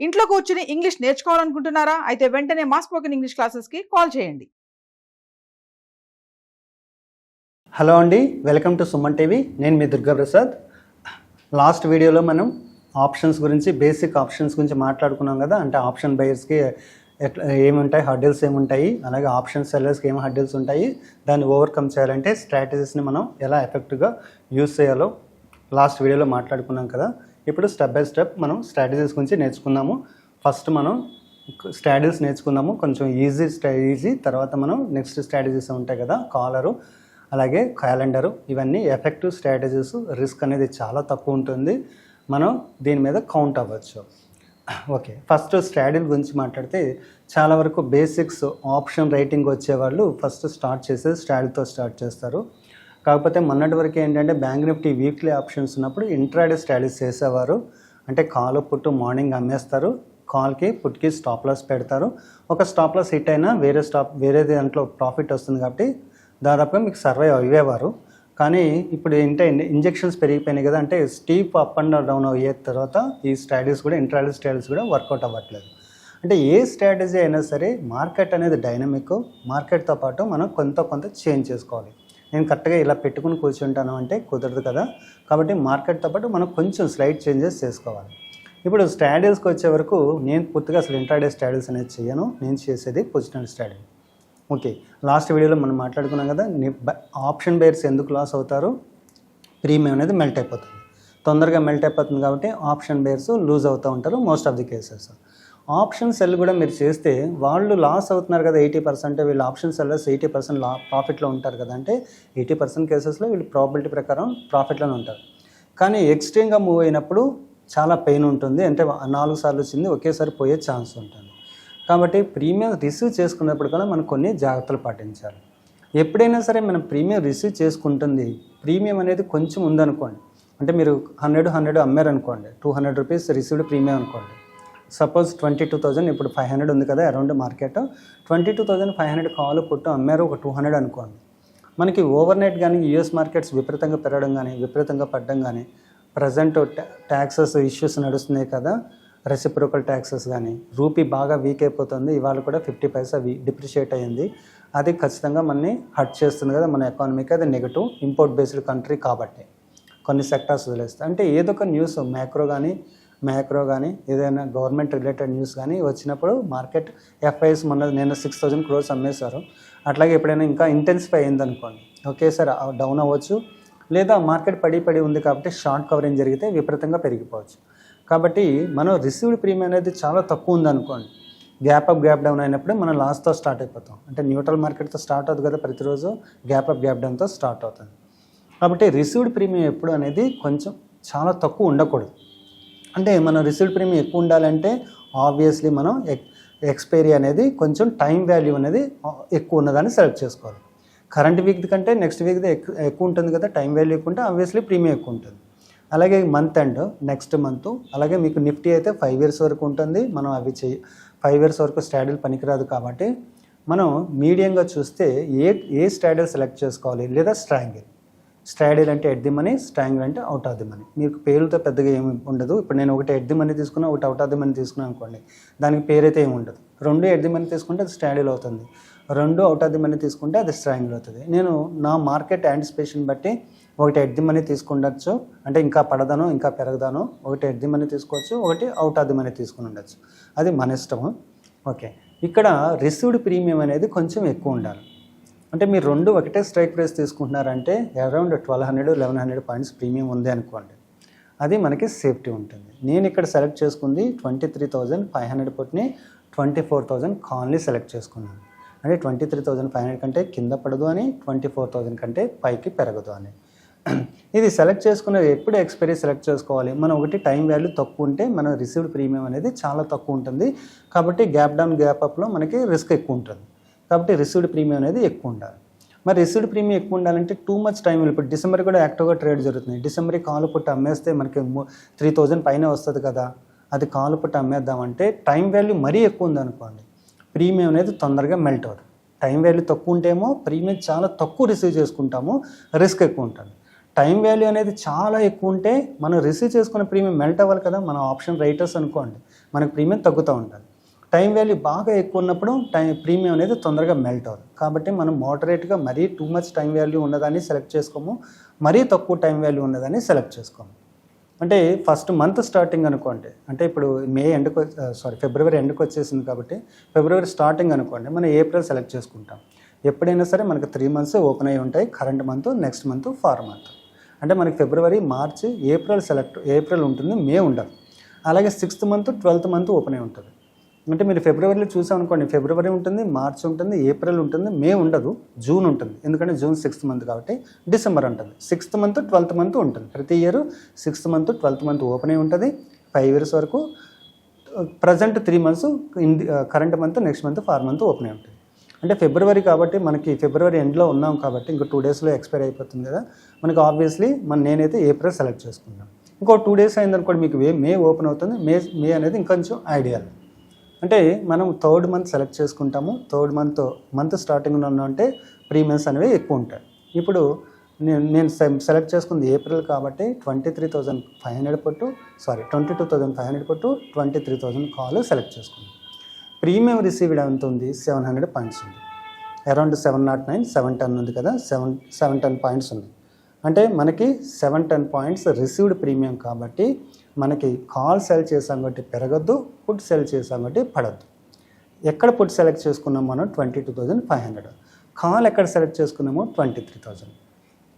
ఇంట్లో కూర్చుని ఇంగ్లీష్ నేర్చుకోవాలనుకుంటున్నారా? అయితే వెంటనే మా స్పోకెన్ ఇంగ్లీష్ క్లాసెస్కి కాల్ చేయండి. హలో అండి, వెల్కమ్ టు సుమన్ టీవీ. నేను మీ దుర్గా ప్రసాద్. లాస్ట్ వీడియోలో మనం ఆప్షన్స్ గురించి, బేసిక్ ఆప్షన్స్ గురించి మాట్లాడుకున్నాం కదా. అంటే ఆప్షన్ బయర్స్కి ఎట్లా ఏముంటాయి, హర్డిల్స్ ఏముంటాయి, అలాగే ఆప్షన్ సెల్లర్స్కి ఏమి హర్డిల్స్ ఉంటాయి, దాన్ని ఓవర్కమ్ చేయాలంటే స్ట్రాటజీస్ని మనం ఎలా ఎఫెక్టివ్గా యూజ్ చేయాలో లాస్ట్ వీడియోలో మాట్లాడుకున్నాం కదా. ఇప్పుడు స్టెప్ బై స్టెప్ మనం స్ట్రాటజీస్ గురించి నేర్చుకుందాము. ఫస్ట్ మనం స్ట్రాటజీస్ నేర్చుకుందాము, కొంచెం ఈజీ. తర్వాత మనం నెక్స్ట్ స్ట్రాటజీస్ ఉంటాయి కదా, కాలరు అలాగే క్యాలెండరు, ఇవన్నీ ఎఫెక్టివ్ స్ట్రాటజీస్. రిస్క్ అనేది చాలా తక్కువ ఉంటుంది, మనం దీని మీద కౌంట్ అవ్వచ్చు. ఓకే, ఫస్ట్ స్ట్రాటజీ గురించి మాట్లాడితే చాలా వరకు బేసిక్స్ ఆప్షన్ రైటింగ్ వచ్చేవాళ్ళు ఫస్ట్ స్టార్ట్ చేసేది స్ట్రాటజీతో స్టార్ట్ చేస్తారు. కాకపోతే మొన్నటి వరకు ఏంటంటే బ్యాంక్ నిఫ్టీ వీక్లీ ఆప్షన్స్ ఉన్నప్పుడు ఇంట్రాడే స్ట్రాటజీస్ చేసేవారు. అంటే కాల్ పుట్టు మార్నింగ్ అమ్మేస్తారు, కాల్కి పుట్కి స్టాప్ లాస్ పెడతారు. ఒక స్టాప్ లాస్ హిట్ అయినా వేరే దాంట్లో ప్రాఫిట్ వస్తుంది కాబట్టి దాదాపుగా మీకు సర్వైవ్ అయ్యేవారు. కానీ ఇప్పుడు ఏంటంటే ఇంజెక్షన్స్ పెరిగిపోయినాయి కదా, అంటే స్టీప్ అప్ అండ్ డౌన్ అయ్యే తర్వాత ఈ స్ట్రాటజీస్ కూడా, ఇంట్రాడే స్ట్రాటజీస్ కూడా వర్కౌట్ అవ్వట్లేదు. అంటే ఏ స్ట్రాటజీ అయినా సరే మార్కెట్ అనేది డైనమిక్, మార్కెట్తో పాటు మనం కొంత చేంజ్ చేసుకోవాలి. నేను కరెక్ట్గా ఇలా పెట్టుకుని కూర్చుంటాను అంటే కుదరదు కదా. కాబట్టి మార్కెట్తో పాటు మనం కొంచెం స్లైడ్ చేంజెస్ చేసుకోవాలి. ఇప్పుడు స్ట్రాటజీస్కి వచ్చే వరకు నేను పూర్తిగా అసలు ఇంట్రాడే స్ట్రాటజీస్ అనేది చేయను. నేను చేసేది పొజిషనల్ స్ట్రాటజీ. ఓకే, లాస్ట్ వీడియోలో మనం మాట్లాడుకున్నాం కదా, ఆప్షన్ బేర్స్ ఎందుకు లాస్ అవుతారు, ప్రీమియం అనేది మెల్ట్ అయిపోతుంది, తొందరగా మెల్ట్ అయిపోతుంది కాబట్టి ఆప్షన్ బేర్స్ లూజ్ అవుతూ ఉంటారు most of the cases. Option cell కూడా మీరు చేస్తే వాళ్ళు లాస్ అవుతున్నారు కదా 80%, వీళ్ళు ఆప్షన్ సెల్లర్స్ 80% ప్రాఫిట్లో ఉంటారు కదా. అంటే 80% కేసెస్లో వీళ్ళు ప్రాబిలిటీ ప్రకారం ప్రాఫిట్లోనే ఉంటారు. కానీ ఎక్స్ట్రీమ్గా మూవ్ అయినప్పుడు చాలా పెయిన్ ఉంటుంది, అంటే 4 సార్లు వచ్చింది ఒకేసారి పోయే ఛాన్స్ ఉంటుంది. కాబట్టి ప్రీమియం రిసీవ్ చేసుకున్నప్పుడు కూడా మనం కొన్ని జాగ్రత్తలు పాటించాలి. ఎప్పుడైనా సరే మనం ప్రీమియం రిసీవ్ చేసుకుంటుంది, ప్రీమియం అనేది కొంచెం ఉందనుకోండి, అంటే మీరు 100 అమ్మారనుకోండి, 200 రూపీస్ రిసీవ్డ్ ప్రీమియం అనుకోండి. సపోజ్ 22,000, ఇప్పుడు 500 ఉంది కదా అరౌండ్ మార్కెట్, 22,500 కాలు పుట్టు అమ్మారు, ఒక 200 అనుకోండి. మనకి ఓవర్ నైట్ కానీ యూఎస్ మార్కెట్స్ విపరీతంగా పెరగడం కానీ విపరీతంగా పడడం కానీ, ప్రజెంట్ ట్యాక్సెస్ ఇష్యూస్ నడుస్తున్నాయి కదా, రెసిప్రోకల్ ట్యాక్సెస్ కానీ, రూపీ బాగా వీక్ అయిపోతుంది, ఇవాళ కూడా 50 పైసా డిప్రిషియేట్ అయ్యింది. అది ఖచ్చితంగా మనని హర్ట్ చేస్తుంది కదా మన ఎకానమీకి. అది నెగటివ్, ఇంపోర్ట్ బేస్డ్ కంట్రీ కాబట్టి కొన్ని సెక్టార్స్ వదిలేస్తాయి. అంటే ఏదో ఒక న్యూస్ మ్యాక్రో కానీ ఏదైనా గవర్నమెంట్ రిలేటెడ్ న్యూస్ కానీ వచ్చినప్పుడు మార్కెట్ ఎఫ్ఐఎస్ నేను 6,000 crores అమ్మేశారు, అట్లాగే ఎప్పుడైనా ఇంకా ఇంటెన్సిఫై అయిందనుకోండి, ఒకేసారి డౌన్ అవ్వచ్చు, లేదా మార్కెట్ పడి ఉంది కాబట్టి షార్ట్ కవరింగ్ జరిగితే విపరీతంగా పెరిగిపోవచ్చు. కాబట్టి మనం రిసీవ్డ్ ప్రీమియం అనేది చాలా తక్కువ ఉందనుకోండి, గ్యాప్ అప్ గ్యాప్ డౌన్ అయినప్పుడు మనం లాస్తో స్టార్ట్ అయిపోతాం. అంటే న్యూట్రల్ మార్కెట్తో స్టార్ట్ అవుతుంది కదా ప్రతిరోజు, గ్యాప్ అప్ గ్యాప్ డౌన్తో స్టార్ట్ అవుతుంది. కాబట్టి రిసీవ్డ్ ప్రీమియం ఎప్పుడు అనేది కొంచెం చాలా తక్కువ ఉండకూడదు. అంటే మనం రిసీవ్డ్ ప్రీమియం ఎక్కువ ఉండాలంటే ఆబ్వియస్లీ మనం ఎక్స్పైరీ అనేది కొంచెం టైం వాల్యూ అనేది ఎక్కువ ఉన్నదాన్ని సెలెక్ట్ చేసుకోవాలి. కరెంట్ వీక్ కంటే నెక్స్ట్ వీక్ది ఎక్కువ ఉంటుంది కదా, టైం వాల్యూ ఎక్కువ ఉంటే ఆబ్వియస్లీ ప్రీమియం ఎక్కువ ఉంటుంది. అలాగే మంత్ అండ్ నెక్స్ట్ మంత్, అలాగే మీకు నిఫ్టీ అయితే 5 years వరకు ఉంటుంది. మనం అవి 5 years వరకు స్ట్రాటజీ పనికిరాదు కాబట్టి మనం మీడియంగా చూస్తే ఏ స్ట్రాటజీ సెలెక్ట్ చేసుకోవాలి, లేదా స్ట్రాటజీ అంటే ఎట్ ది మనీ, స్ట్రాంగిల్ అంటే అవుట్ ఆఫ్ ది మనీ. మీకు పేరుతో పెద్దగా ఏమి ఉండదు. ఇప్పుడు నేను ఒకటి ఎట్ ది మనీ తీసుకున్నా, ఒకటి అవుట్ ఆఫ్ ది మనీ తీసుకున్నాను అనుకోండి, దానికి పేరైతే ఏమి ఉండదు. 2 ఎట్ ది మనీ తీసుకుంటే అది స్ట్రాటజీ అవుతుంది, 2 అవుట్ ఆఫ్ ది మనీ తీసుకుంటే అది స్ట్రాంగిల్ అవుతుంది. నేను నా మార్కెట్ యాంటిసిపేషన్ బట్టి ఒకటి ఎట్ ది మనీ తీసుకుండొచ్చు, అంటే ఇంకా పడదాను ఇంకా పెరగదాను, ఒకటి ఎట్ ది మనీ తీసుకోవచ్చు, ఒకటి అవుట్ ఆఫ్ ది మనీ తీసుకుని ఉండొచ్చు, అది మన ఇష్టము. ఓకే, ఇక్కడ రిసీవ్డ్ ప్రీమియం అనేది కొంచెం ఎక్కువ ఉండాలి. అంటే మీరు 2 ఒకటే స్ట్రైక్ ప్రైస్ తీసుకుంటున్నారంటే అరౌండ్ 1,200-1,100 పాయింట్స్ ప్రీమియం ఉంది అనుకోండి, అది మనకి సేఫ్టీ ఉంటుంది. నేను ఇక్కడ సెలెక్ట్ చేసుకుంది 23,500 పుట్ని 24,000 కాల్ని సెలెక్ట్ చేసుకున్నాను. అంటే 23,500 కంటే కింద పడదు అని, 24,000 కంటే పైకి పెరగదు అని. ఇది సెలెక్ట్ చేసుకునేది ఎప్పుడు ఎక్స్పైరీ సెలెక్ట్ చేసుకోవాలి, మనం ఒకటి టైం వాల్యూ తక్కువ ఉంటే మన రిసీవ్డ్ ప్రీమియం అనేది చాలా తక్కువ ఉంటుంది. కాబట్టి గ్యాప్ డౌన్ గ్యాప్ అప్లో మనకి రిస్క్ ఎక్కువ ఉంటుంది. కాబట్టి రిసీవ్డ్ ప్రీమియం అనేది ఎక్కువ ఉండాలి. మరి రిసీవ్డ్ ప్రీమియం ఎక్కువ ఉండాలంటే టూ మచ్ టైం. ఇప్పుడు డిసెంబర్ కూడా యాక్టివ్గా ట్రేడ్ జరుగుతుంది. డిసెంబర్ కాలు పుట్టి అమ్మేస్తే మనకి 3,000 పైన వస్తుంది కదా, అది కాలు పుట్టి అమ్మేద్దామంటే టైం వాల్యూ మరీ ఎక్కువ ఉందనుకోండి, ప్రీమియం అనేది తొందరగా మెల్ట్ అవుతుంది. టైం వాల్యూ తక్కువ ఉంటేమో ప్రీమియం చాలా తక్కువ రిసీవ్ చేసుకుంటాము, రిస్క్ ఎక్కువ ఉంటుంది. టైం వాల్యూ అనేది చాలా ఎక్కువ ఉంటే మనం రిసీవ్ చేసుకున్న ప్రీమియం మెల్ట్ అవ్వాలి కదా. మన ఆప్షన్ రైటర్స్ అనుకోండి, మనకు ప్రీమియం తగ్గుతూ ఉంటుంది. టైం వాల్యూ బాగా ఎక్కువ ఉన్నప్పుడు ప్రీమియం అనేది తొందరగా మెల్ట్ అవుతుంది. కాబట్టి మనం మోడరేట్గా మరీ టూ మచ్ టైం వాల్యూ ఉన్నదాన్ని సెలెక్ట్ చేసుకోము, మరీ తక్కువ టైం వాల్యూ ఉన్నదాన్ని సెలెక్ట్ చేసుకోము. అంటే ఫస్ట్ మంత్ స్టార్టింగ్ అనుకోండి, అంటే ఇప్పుడు ఫిబ్రవరి ఎండ్కి వచ్చేసింది కాబట్టి ఫిబ్రవరి స్టార్టింగ్ అనుకోండి, మనం ఏప్రిల్ సెలెక్ట్ చేసుకుంటాం. ఎప్పుడైనా సరే మనకు 3 months ఓపెన్ అయి ఉంటాయి, current month, next month, far month. అంటే మనకి ఫిబ్రవరి, మార్చి, ఏప్రిల్ ఉంటుంది, మే ఉండదు. అలాగే 6th month, 12th month open అయి ఉంటుంది. అంటే మీరు ఫిబ్రవరిలో చూసామనుకోండి, ఫిబ్రవరి ఉంటుంది, మార్చ్ ఉంటుంది, ఏప్రిల్ ఉంటుంది, మే ఉండదు, జూన్ ఉంటుంది. ఎందుకంటే జూన్ 6th month కాబట్టి డిసెంబర్ ఉంటుంది. 6th month, 12th month ఉంటుంది. ప్రతి year 6th month, 12th month open అయి ఉంటుంది 5 years వరకు. Present 3 months current month, next month, far month open అయి ఉంటుంది. అంటే ఫిబ్రవరి కాబట్టి మనకి ఫిబ్రవరి ఎండ్లో ఉన్నాం కాబట్టి ఇంకో 2 daysలో ఎక్స్పైర్ అయిపోతుంది కదా, మనకి ఆబ్వియస్లీ నేనైతే ఏప్రిల్ సెలెక్ట్ చేసుకున్నాను. ఇంకో 2 days అయిందనుకోండి మీకు మే ఓపెన్ అవుతుంది. మే అనేది ఇంకొంచెం ఐడియల్. అంటే మనం 3rd month సెలెక్ట్ చేసుకుంటాము. 3rd మంత్ స్టార్టింగ్లో అంటే ప్రీమియమ్స్ అనేవి ఎక్కువ ఉంటాయి. ఇప్పుడు నేను సెలెక్ట్ చేసుకుంది ఏప్రిల్ కాబట్టి 22,500 పట్టు 23,000 కాల్ సెలెక్ట్ చేసుకున్నాను. ప్రీమియం రిసీవ్డ్ ఎంత ఉంది? 700 points ఉంది. అరౌండ్ 709, 710 ఉంది కదా, 710 points ఉంది. అంటే మనకి 710 points రిసీవ్డ్ ప్రీమియం కాబట్టి మనకి కాల్ సెల్ చేసాం కాబట్టి పెరగద్దు, పుట్ సెల్ చేసాం కాబట్టి పడద్దు. ఎక్కడ పుట్ సెలెక్ట్ చేసుకున్నాం మనం? 22,500. కాల్ ఎక్కడ సెలెక్ట్ చేసుకున్నామో? 23,000.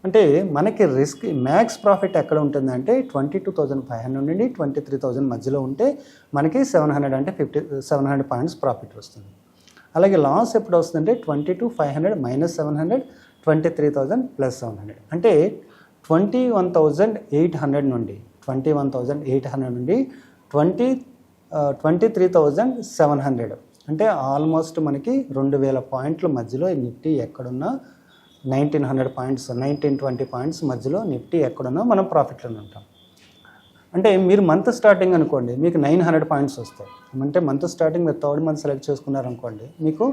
అంటే మనకి రిస్క్ మ్యాక్స్ ప్రాఫిట్ ఎక్కడ ఉంటుంది అంటే 22,500 నుండి 23,000 మధ్యలో ఉంటే మనకి 700 అంటే 700 points ప్రాఫిట్ వస్తుంది. అలాగే లాస్ ఎప్పుడు వస్తుందంటే 22,500 మైనస్ 700, 23,000 ప్లస్ 700. అంటే 21,800 నుండి 23,700 అంటే ఆల్మోస్ట్ మనకి 2,000 పాయింట్ల మధ్యలో నిఫ్టీ ఎక్కడున్నా 1,900 points, 1920 points మధ్యలో నిఫ్టీ ఎక్కడున్నా మనం ప్రాఫిట్లోనే ఉంటాం. అంటే మీరు మంత్ స్టార్టింగ్ అనుకోండి మీకు 900 points వస్తాయి. అంటే మంత్ స్టార్టింగ్ మీరు 3rd month సెలెక్ట్ చేసుకున్నారనుకోండి మీకు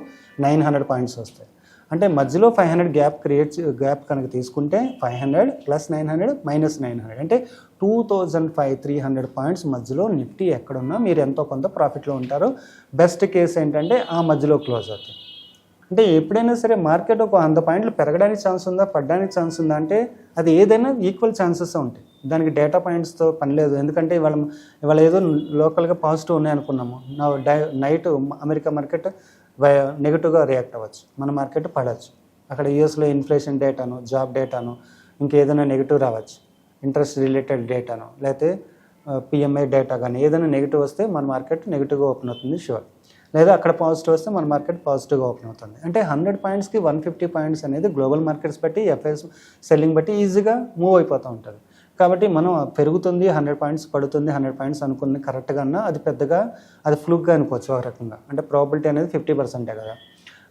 900 points వస్తాయి. అంటే మధ్యలో 500 గ్యాప్ కనుక తీసుకుంటే 500 ప్లస్ 900 మైనస్ 900 అంటే 2,300 points మధ్యలో నిఫ్టీ ఎక్కడున్నా మీరు ఎంతో కొంత ప్రాఫిట్లో ఉంటారు. బెస్ట్ కేస్ ఏంటంటే ఆ మధ్యలో క్లోజ్ అవుతుంది. అంటే ఎప్పుడైనా సరే మార్కెట్ ఒక 100 points పెరగడానికి ఛాన్స్ ఉందా, పడడానికి ఛాన్స్ ఉందా అంటే అది ఏదైనా ఈక్వల్ ఛాన్సెస్ ఉంటాయి. దానికి డేటా పాయింట్స్తో పని లేదు. ఎందుకంటే ఇవాళ ఏదో లోకల్గా పాజిటివ్ ఉన్నాయి అనుకున్నాము, నైట్ అమెరికా మార్కెట్ నెగిటివ్గా రియాక్ట్ అవ్వచ్చు, మన మార్కెట్ పడవచ్చు. అక్కడ యూఎస్లో ఇన్ఫ్లేషన్ డేటాను, జాబ్ డేటాను, ఇంకేదైనా నెగిటివ్ రావచ్చు, ఇంట్రెస్ట్ రిలేటెడ్ డేటాను, లేకపోతే పిఎంఐ డేటా కానీ ఏదైనా నెగిటివ్ వస్తే మన మార్కెట్ నెగిటివ్గా ఓపెన్ అవుతుంది షూర్. లేదా అక్కడ పాజిటివ్ వస్తే మన మార్కెట్ పాజిటివ్గా ఓపెన్ అవుతుంది. అంటే 100 pointsకి 150 points అనేది గ్లోబల్ మార్కెట్స్ బట్టి ఎఫ్ఐఎస్ సెల్లింగ్ బట్టి ఈజీగా మూవ్ అయిపోతూ ఉంటుంది. కాబట్టి మనం పెరుగుతుంది 100 points, పడుతుంది 100 points అనుకుని కరెక్ట్గా అన్నా అది పెద్దగా అది ఫ్లూక్గా అనుకోవచ్చు ఒక రకంగా. అంటే ప్రాబిలిటీ అనేది 50% కదా.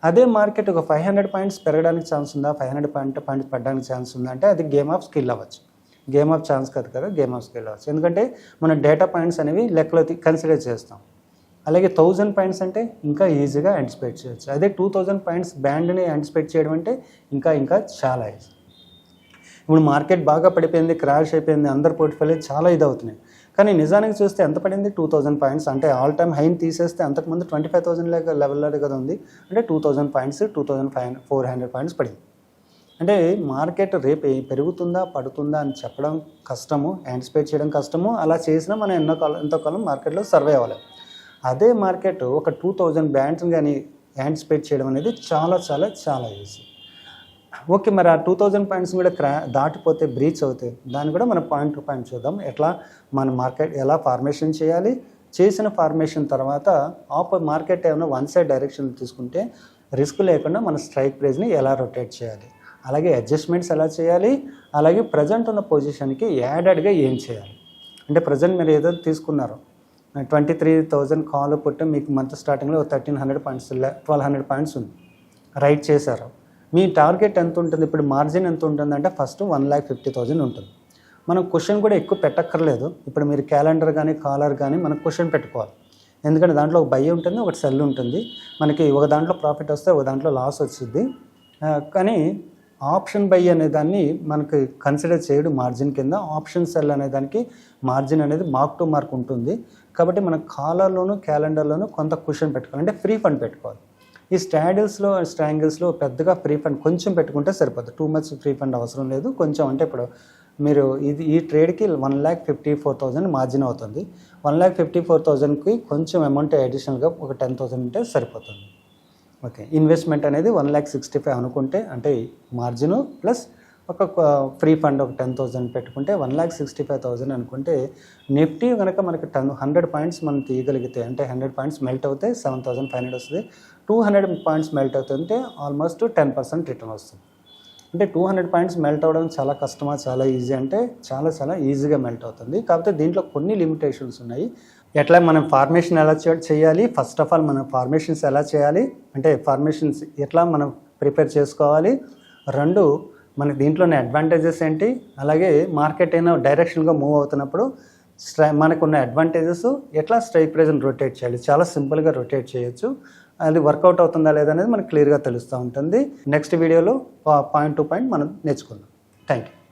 అదే మార్కెట్ ఒక 500 points పెరగడానికి ఛాన్స్ ఉందా, 500 points పడడానికి ఛాన్స్ ఉందా అంటే అది గేమ్ ఆఫ్ స్కిల్ అవ్వచ్చు. గేమ్ ఆఫ్ ఛాన్స్ కాదు కదా, గేమ్ ఆఫ్ స్కిల్ అవ్వచ్చు. ఎందుకంటే మనం డేటా పాయింట్స్ అనేవి లెక్కలో కన్సిడర్ చేస్తాం. అలాగే 1,000 points అంటే ఇంకా ఈజీగా యాంటిసిపేట్ చేయొచ్చు. అదే 2,000 points బ్యాండ్ని యాంటిసిపేట్ చేయడం అంటే ఇంకా చాలా ఈజీ. ఇప్పుడు మార్కెట్ బాగా పడిపోయింది, క్రాష్ అయిపోయింది, అందరు పోర్ట్ఫోలియో చాలా ఇది అవుతున్నాయి. కానీ నిజానికి చూస్తే ఎంత పడింది? 2,000 points. అంటే ఆల్ టైమ్ హైని తీసేస్తే అంతకుముందు 25,000 లెవెల్లో కదా ఉంది. అంటే 2,000 points, 2,400 points పడింది. అంటే మార్కెట్ రేపు పెరుగుతుందా పడుతుందా అని చెప్పడం కష్టము, యాంటిసిపేట్ చేయడం కష్టము. అలా చేసినా మనం ఎంతోకాలం మార్కెట్లో సర్వే అవ్వాలి. అదే మార్కెట్ ఒక 2,000 బ్యాండ్స్ కానీ యాంటిసిపేట్ చేయడం అనేది చాలా ఈజీ. ఓకే, మరి ఆ 2,000 points కూడా దాటిపోతే బ్రీచ్ అవుతాయి. దాన్ని కూడా మనం పాయింట్ టు పాయింట్ చూద్దాం. ఎట్లా మన మార్కెట్ ఎలా ఫార్మేషన్ చేయాలి, చేసిన ఫార్మేషన్ తర్వాత మార్కెట్ ఏమైనా వన్ సైడ్ డైరెక్షన్ తీసుకుంటే రిస్క్ లేకుండా మన స్ట్రైక్ ప్రైస్ని ఎలా రొటేట్ చేయాలి, అలాగే అడ్జస్ట్మెంట్స్ ఎలా చేయాలి, అలాగే ప్రజెంట్ ఉన్న పొజిషన్కి యాడెడ్గా ఏం చేయాలి. అంటే ప్రజెంట్ మీరు ఏదో తీసుకున్నారో 23,000 కాల్ పుట్టు మీకు మంత్ స్టార్టింగ్లో 1,300 points, 1,200 points ఉంది, రైట్ చేశారు. మీ టార్గెట్ ఎంత ఉంటుంది, ఇప్పుడు మార్జిన్ ఎంత ఉంటుంది అంటే ఫస్ట్ 1,50,000 ఉంటుంది. మనం క్వశ్చన్ కూడా ఎక్కువ పెట్టక్కర్లేదు. ఇప్పుడు మీరు క్యాలెండర్ కానీ కాలర్ కానీ మనకు క్వశ్చన్ పెట్టుకోవాలి. ఎందుకంటే దాంట్లో ఒక బై ఉంటుంది, ఒకటి సెల్ ఉంటుంది. మనకి ఒక దాంట్లో ప్రాఫిట్ వస్తే ఒక దాంట్లో లాస్ వచ్చింది. కానీ ఆప్షన్ బై అనే దాన్ని మనకి కన్సిడర్ చేయడు మార్జిన్ కింద. ఆప్షన్ సెల్ అనే దానికి మార్జిన్ అనేది మార్క్ టు మార్క్ ఉంటుంది. కాబట్టి మనం కాలర్లోను క్యాలెండర్లోను కొంత కుషన్ పెట్టుకోవాలి, అంటే ఫ్రీ ఫండ్ పెట్టుకోవాలి. ఈ స్ట్రాంగిల్స్లో పెద్దగా ఫ్రీ ఫండ్ కొంచెం పెట్టుకుంటే సరిపోతుంది. టూ మచ్ ఫ్రీ ఫండ్ అవసరం లేదు. కొంచెం అంటే ఇప్పుడు మీరు ఈ ట్రేడ్కి 1,54,000 మార్జిన్ అవుతుంది. 1,54,000కి కొంచెం అమౌంట్ అడిషనల్గా ఒక 10,000 ఉంటే సరిపోతుంది. ఓకే, ఇన్వెస్ట్మెంట్ అనేది 1,65,000 అనుకుంటే, అంటే మార్జిన్ ప్లస్ ఒక ఫ్రీ ఫండ్ ఒక 10,000 పెట్టుకుంటే 1,65,000 అనుకుంటే, నిఫ్టీ కనుక మనకి 100 పాయింట్స్ మనం తీయగలిగితే, అంటే 100 పాయింట్స్ మెల్ట్ అవుతే 7,500 వస్తుంది. 200 పాయింట్స్ మెల్ట్ అవుతుంటే ఆల్మోస్ట్ 10% రిటర్న్ వస్తుంది. అంటే 200 పాయింట్స్ మెల్ట్ అవ్వడం చాలా కష్టమా, చాలా ఈజీ అంటే చాలా ఈజీగా మెల్ట్ అవుతుంది. కాకపోతే దీంట్లో కొన్ని లిమిటేషన్స్ ఉన్నాయి. ఎట్లా మనం ఫార్మేషన్ ఎలా చేయాలి, ఫస్ట్ ఆఫ్ ఆల్ మనం ఫార్మేషన్స్ ఎలా చేయాలి, అంటే ఫార్మేషన్స్ ఎట్లా మనం ప్రిపేర్ చేసుకోవాలి, 2 మనకి దీంట్లోనే అడ్వాంటేజెస్ ఏంటి, అలాగే మార్కెట్ అయినా డైరెక్షన్గా మూవ్ అవుతున్నప్పుడు మనకున్న అడ్వాంటేజెస్, ఎట్లా స్ట్రైక్ ప్రైజ్ని రొటేట్ చేయాలి, చాలా సింపుల్గా రొటేట్ చేయొచ్చు. అది వర్కౌట్ అవుతుందా లేదా అనేది మనకు క్లియర్గా తెలుస్తూ ఉంటుంది. నెక్స్ట్ వీడియోలో పాయింట్ టు పాయింట్ మనం నేర్చుకుందాం. Thank you.